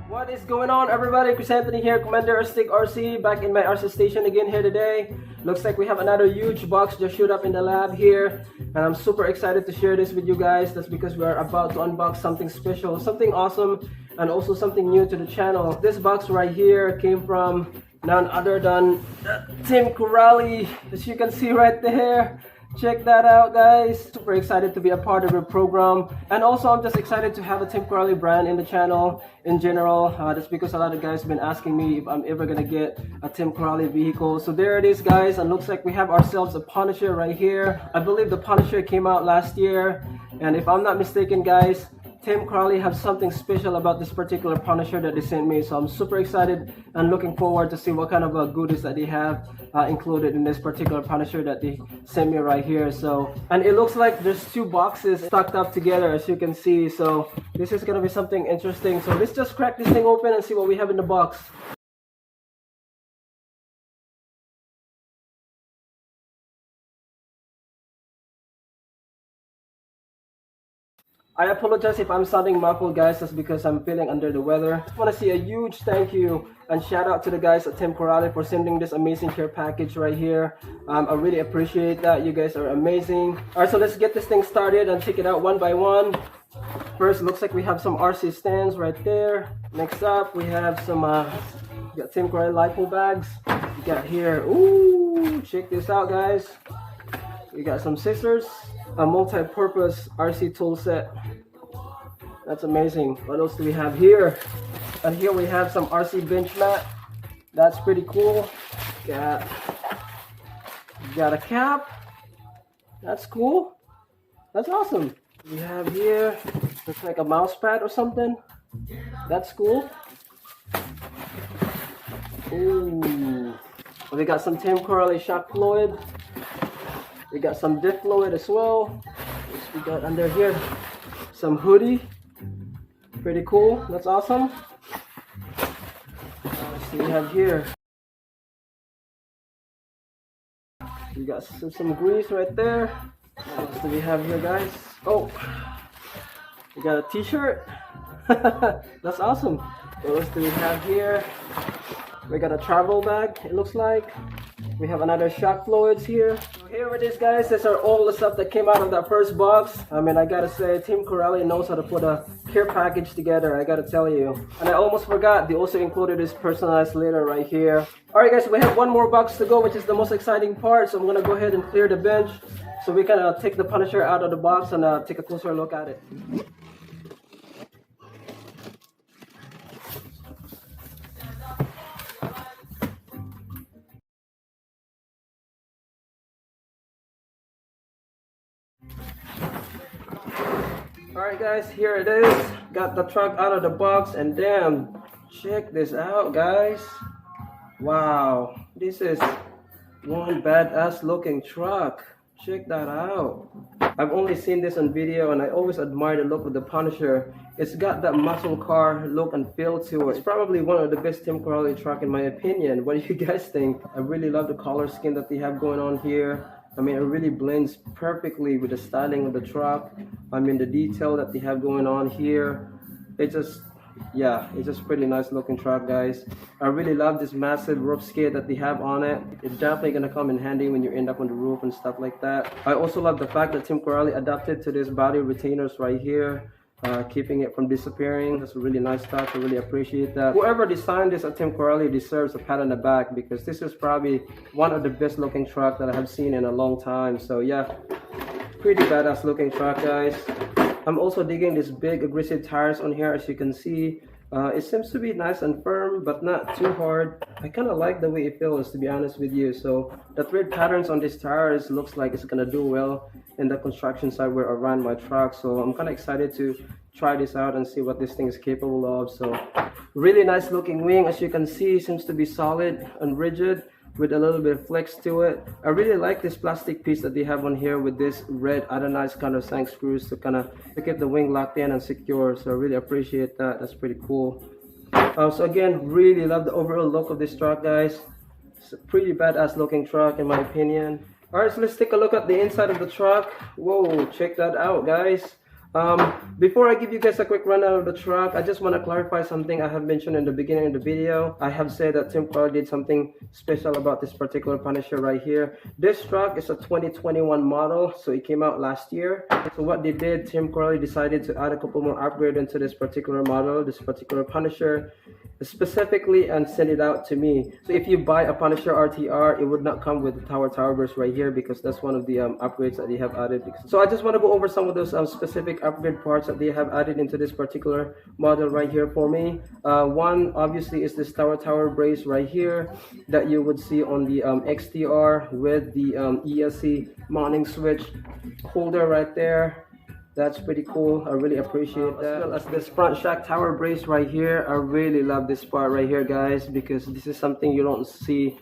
What is going on, everybody? Chris Anthony here, Commander Stick RC, back in my RC station again here today. Looks like we have another huge box just showed up in the lab here, and I'm super excited to share this with you guys. That's because we are about to unbox something special, something awesome, and also something new to the channel. This box right here came from none other than Tim Corrali, as you can see right there. Check that out, guys. Super excited to be a part of your program, and also I'm just excited to have a Tim Corrali brand in the channel in general. That's because a lot of guys have been asking me if I'm ever gonna get a Tim Corrali vehicle. So there it is, guys, and looks like we have ourselves a Punisher right here. I believe the Punisher came out last year, and if I'm not mistaken, guys, Tim Corrali has something special about this particular Punisher that they sent me, so I'm super excited and looking forward to see what kind of goodies that they have included in this particular Punisher that they sent me right here. So, and it looks like there's two boxes stacked up together, as you can see. So this is gonna be something interesting. So let's just crack this thing open and see what we have in the box. I apologize if I'm sounding muffled, guys. That's because I'm feeling under the weather. I just want to say a huge thank you and shout out to the guys at Tim Corrali for sending this amazing care package right here. I really appreciate that. You guys are amazing. Alright, so let's get this thing started and check it out one by one. First, looks like we have some RC stands right there. Next up, we have some we got Tim Corrali LiPo bags. We got here, ooh, check this out, guys. We got some scissors, a multi-purpose RC tool set. That's amazing. What else do we have here? And here we have some RC bench mat. That's pretty cool. Got a cap. That's cool. That's awesome. We have here, looks like a mouse pad or something. That's cool. Ooh. We got some Tim Corrali shock fluid. We got some diff fluid as well. We got under here some hoodie. Pretty cool. That's awesome. Let's see what we have here. We got some grease right there. What else do we have here, guys? Oh, we got a t-shirt. That's awesome. What else do we have here? We got a travel bag, it looks like. We have another shock fluids here. So here it is, guys. These are all the stuff that came out of that first box. I mean, I gotta say, Tim Corrali knows how to put a care package together, I gotta tell you. And I almost forgot, they also included this personalized letter right here. Alright, guys, we have one more box to go, which is the most exciting part. So I'm gonna go ahead and clear the bench so we can take the Punisher out of the box and take a closer look at it. Alright, guys, here it is. Got the truck out of the box, and damn, check this out, guys. Wow, this is one badass looking truck. Check that out. I've only seen this on video, and I always admire the look of the Punisher. It's got that muscle car look and feel to it. It's probably one of the best Tim Corrali truck in my opinion. What do you guys think? I really love the color scheme that they have going on here. I mean, it really blends perfectly with the styling of the truck. I mean, the detail that they have going on here. It just, yeah, it's just pretty nice looking truck, guys. I really love this massive roof skid that they have on it. It's definitely gonna come in handy when you end up on the roof and stuff like that. I also love the fact that Tim Corrali adapted to this body retainers right here. Keeping it from disappearing. That's a really nice touch. I really appreciate that. Whoever designed this at Tim Corrali deserves a pat on the back, because this is probably one of the best looking trucks that I have seen in a long time. So yeah, pretty badass looking truck, guys. I'm also digging these big aggressive tires on here, as you can see. It seems to be nice and firm, but not too hard. I kind of like the way it feels, to be honest with you. So the thread patterns on these tires looks like it's gonna do well in the construction site where I run my truck. So I'm kind of excited to try this out and see what this thing is capable of. So really nice looking wing, as you can see. Seems to be solid and rigid with a little bit of flex to it. I really like this plastic piece that they have on here with this red anodized countersunk screws to kind of keep the wing locked in and secure. So I really appreciate that. That's pretty cool. So again, really love the overall look of this truck, guys. It's a pretty badass looking truck in my opinion. Alright, so let's take a look at the inside of the truck. Whoa, check that out, guys. Before I give you guys a quick rundown of the truck, I just want to clarify something I have mentioned in the beginning of the video. I have said that Tim Carley did something special about this particular Punisher right here. This truck is a 2021 model, so it came out last year. So what they did, Tim Carley decided to add a couple more upgrades into this particular model, this particular Punisher, specifically, and send it out to me. So if you buy a Punisher RTR, it would not come with the tower burst right here, because that's one of the upgrades that they have added. So I just want to go over some of those specific upgrade parts that they have added into this particular model right here for me. One obviously is this tower brace right here that you would see on the XTR with the ESC mounting switch holder right there. That's pretty cool. I really appreciate that. As well as this front shock tower brace right here. I really love this part right here, guys, because this is something you don't see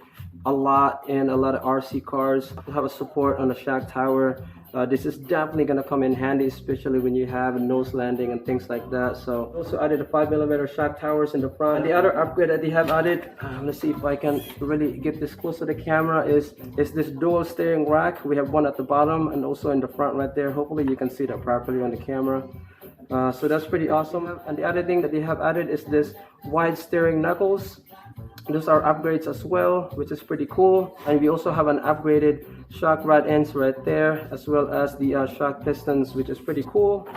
a lot in a lot of RC cars. To have a support on the shock tower. This is definitely going to come in handy, especially when you have a nose landing and things like that. So also added a 5mm shock towers in the front. And the other upgrade that they have added, let's see if I can really get this close to the camera, is this dual steering rack. We have one at the bottom and also in the front right there. Hopefully you can see that properly on the camera. So that's pretty awesome. And the other thing that they have added is this wide steering knuckles. Those are upgrades as well, which is pretty cool. And we also have an upgraded shock rod ends right there, as well as the shock pistons, which is pretty cool.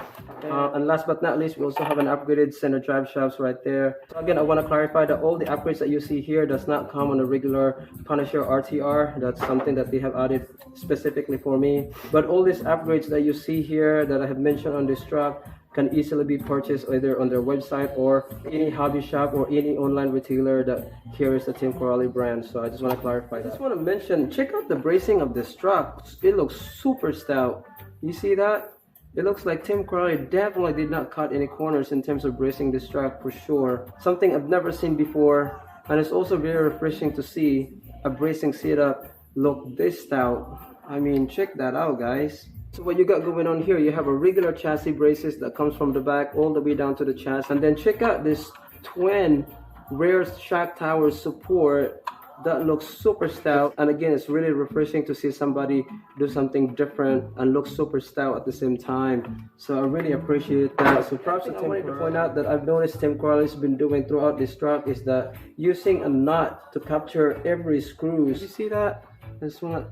And last but not least, we also have an upgraded center drive shafts right there. So again, I want to clarify that all the upgrades that you see here does not come on a regular Punisher RTR. That's something that they have added specifically for me. But all these upgrades that you see here that I have mentioned on this truck can easily be purchased either on their website or any hobby shop or any online retailer that carries the Tim Carley brand. So I just want to clarify that. I just want to mention, check out the bracing of this truck. It looks super stout. You see that? It looks like Tim Carley definitely did not cut any corners in terms of bracing this truck for sure. Something I've never seen before, and it's also very refreshing to see a bracing setup look this stout. I mean, check that out, guys. So what you got going on here, you have a regular chassis braces that comes from the back all the way down to the chassis. And then check out this twin rear shock tower support that looks super stout. And again, it's really refreshing to see somebody do something different and look super stout at the same time. So I really appreciate that. So props to Tim. I wanted to point out that I've noticed Tim Carley's been doing throughout this truck is that using a nut to capture every screw. You see that? This one.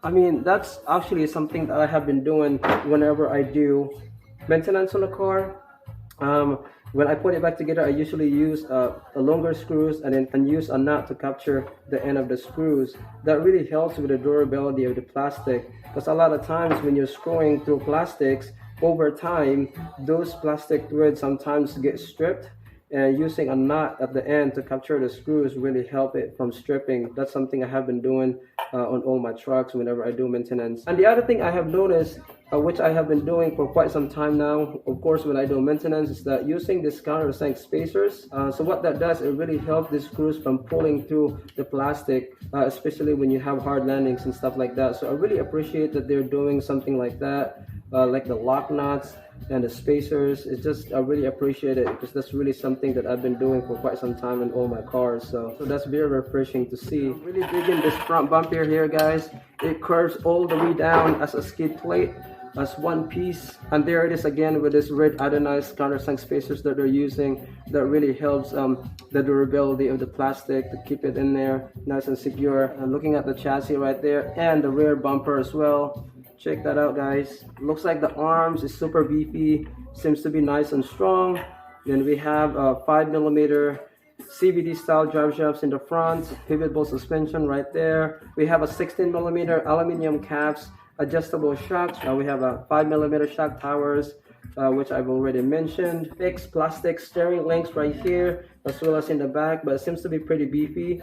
I mean, that's actually something that I have been doing whenever I do maintenance on a car. When I put it back together, I usually use the longer screws and then use a nut to capture the end of the screws. That really helps with the durability of the plastic, because a lot of times when you're screwing through plastics, over time, those plastic threads sometimes get stripped. And using a nut at the end to capture the screws really help it from stripping. That's something I have been doing on all my trucks whenever I do maintenance. And the other thing I have noticed, which I have been doing for quite some time now, of course when I do maintenance, is that using this countersink spacers. So what that does, it really helps the screws from pulling through the plastic, especially when you have hard landings and stuff like that. So I really appreciate that they're doing something like that, like the lock nuts and the spacers. It's just, I really appreciate it, because that's really something that I've been doing for quite some time in all my cars. So that's very refreshing to see. I'm really digging this front bumper here, guys. It curves all the way down as a skid plate, as one piece. And there it is again with this red anodized countersunk spacers that they're using. That really helps the durability of the plastic to keep it in there nice and secure. And looking at the chassis right there and the rear bumper as well. Check that out, guys. Looks like the arms is super beefy. Seems to be nice and strong. Then we have a 5mm CVT style drive shafts in the front. Pivot ball suspension right there. We have a 16mm aluminum caps, adjustable shocks. We have a 5mm shock towers, which I've already mentioned. Fixed plastic steering links right here, as well as in the back, but it seems to be pretty beefy.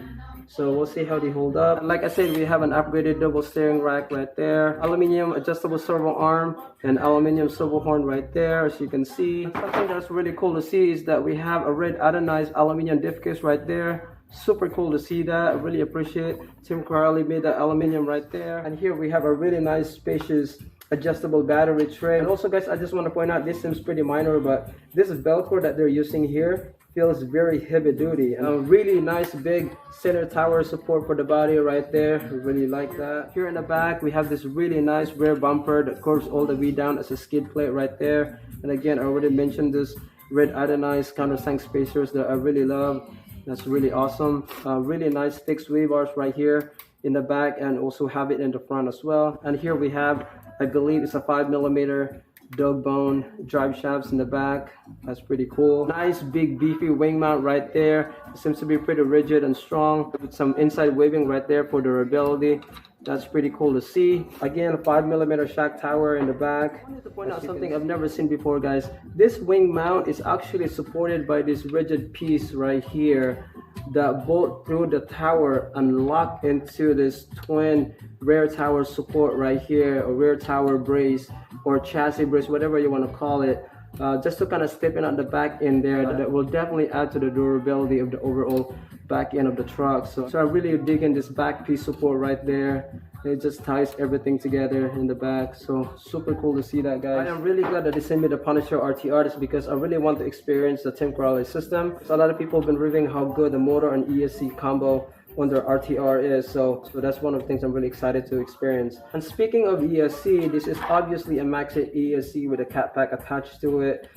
So we'll see how they hold up. Like I said, we have an upgraded double steering rack right there. Aluminum adjustable servo arm and aluminum servo horn right there, as you can see. Something that's really cool to see is that we have a red anodized aluminum diff case right there. Super cool to see that. I really appreciate Tim Carley made that aluminum right there. And here we have a really nice spacious adjustable battery tray. And also, guys, I just want to point out, this seems pretty minor, but this is Velcro that they're using here feels very heavy duty. A really nice big center tower support for the body right there. I really like that. Here in the back we have this really nice rear bumper that curves all the way down as a skid plate right there. And again, I already mentioned this red anodized countersunk spacers that I really love. That's really awesome. Really nice thick sway bars right here in the back, and also have it in the front as well. And here we have, I believe it's a 5mm dog bone drive shafts in the back. That's pretty cool. Nice big beefy wing mount right there. It seems to be pretty rigid and strong with some inside webbing right there for durability. That's pretty cool to see. Again, a 5mm shock tower in the back. I wanted to point out something I've never seen before, guys. This wing mount is actually supported by this rigid piece right here that bolt through the tower and lock into this twin rear tower support right here, or rear tower brace or chassis brace, whatever you want to call it, just to kind of step in at the back end there. That will definitely add to the durability of the overall back end of the truck. So I really dig in this back piece support right there. It just ties everything together in the back. So super cool to see that, guys. I am really glad that they sent me the Punisher RTR. This because I really want to experience the Tim Corrales system. So a lot of people have been reviewing how good the motor and ESC combo on their RTR is, so that's one of the things I'm really excited to experience. And speaking of ESC, this is obviously a Maxxit ESC with a cat pack attached to it,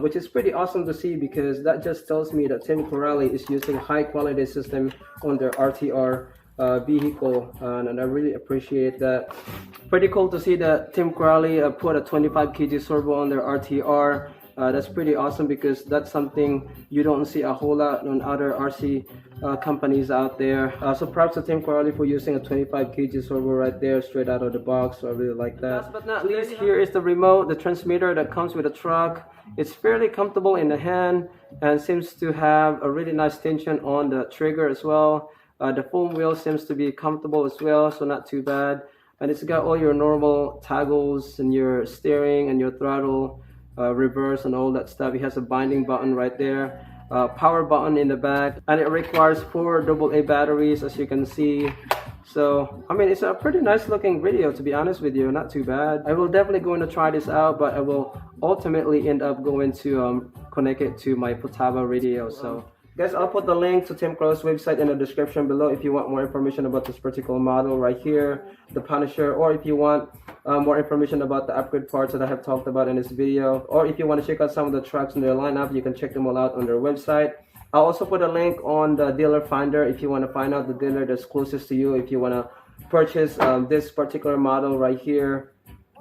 which is pretty awesome to see, because that just tells me that Tim Corrales is using high quality system on their RTR vehicle, and I really appreciate that. Pretty cool to see that Tim Corrales put a 25 kg servo on their RTR. That's pretty awesome, because that's something you don't see a whole lot on other RC companies out there. So props to Tim Corrales for using a 25 kg servo right there straight out of the box. So I really like that. Last but not least, here is the remote, the transmitter that comes with the truck. It's fairly comfortable in the hand and seems to have a really nice tension on the trigger as well. The foam wheel seems to be comfortable as well, so not too bad. And it's got all your normal toggles and your steering and your throttle, reverse and all that stuff. It has a binding button right there, power button in the back, and it requires 4 AA batteries, as you can see. So I mean, it's a pretty nice looking radio, to be honest with you. Not too bad. I will definitely going to try this out, but I will ultimately end up going to connect it to my Futaba radio. So guys, I'll put the link to Tim Corrales' website in the description below if you want more information about this particular model right here, the Punisher, or if you want more information about the upgrade parts that I have talked about in this video, or if you want to check out some of the trucks in their lineup, you can check them all out on their website. I'll also put a link on the dealer finder if you want to find out the dealer that's closest to you, if you want to purchase this particular model right here,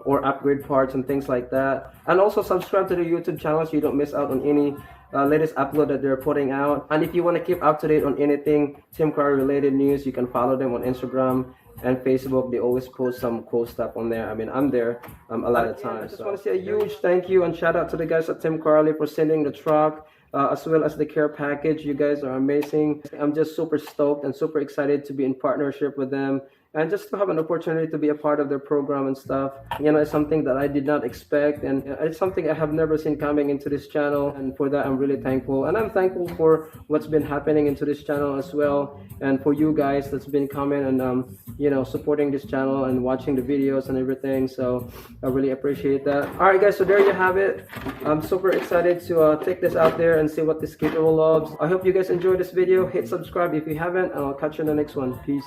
or upgrade parts and things like that. And also subscribe to the YouTube channel so you don't miss out on any latest upload that they're putting out. And if you want to keep up to date on anything Tim Corrales related news, you can follow them on Instagram and Facebook. They always post some cool stuff on there. I mean, I'm there a lot of times. I just want to say a huge thank you and shout out to the guys at Tim Corrales for sending the truck, as well as the care package. You guys are amazing. I'm just super stoked and super excited to be in partnership with them, and just to have an opportunity to be a part of their program and stuff. You know, it's something that I did not expect, and it's something I have never seen coming into this channel, and for that I'm really thankful. And I'm thankful for what's been happening into this channel as well, and for you guys that's been coming and you know, supporting this channel and watching the videos and everything. So I really appreciate that. Alright guys, so there you have it. I'm super excited to take this out there and see what this capable of. I hope you guys enjoyed this video. Hit subscribe if you haven't, and I'll catch you in the next one. Peace.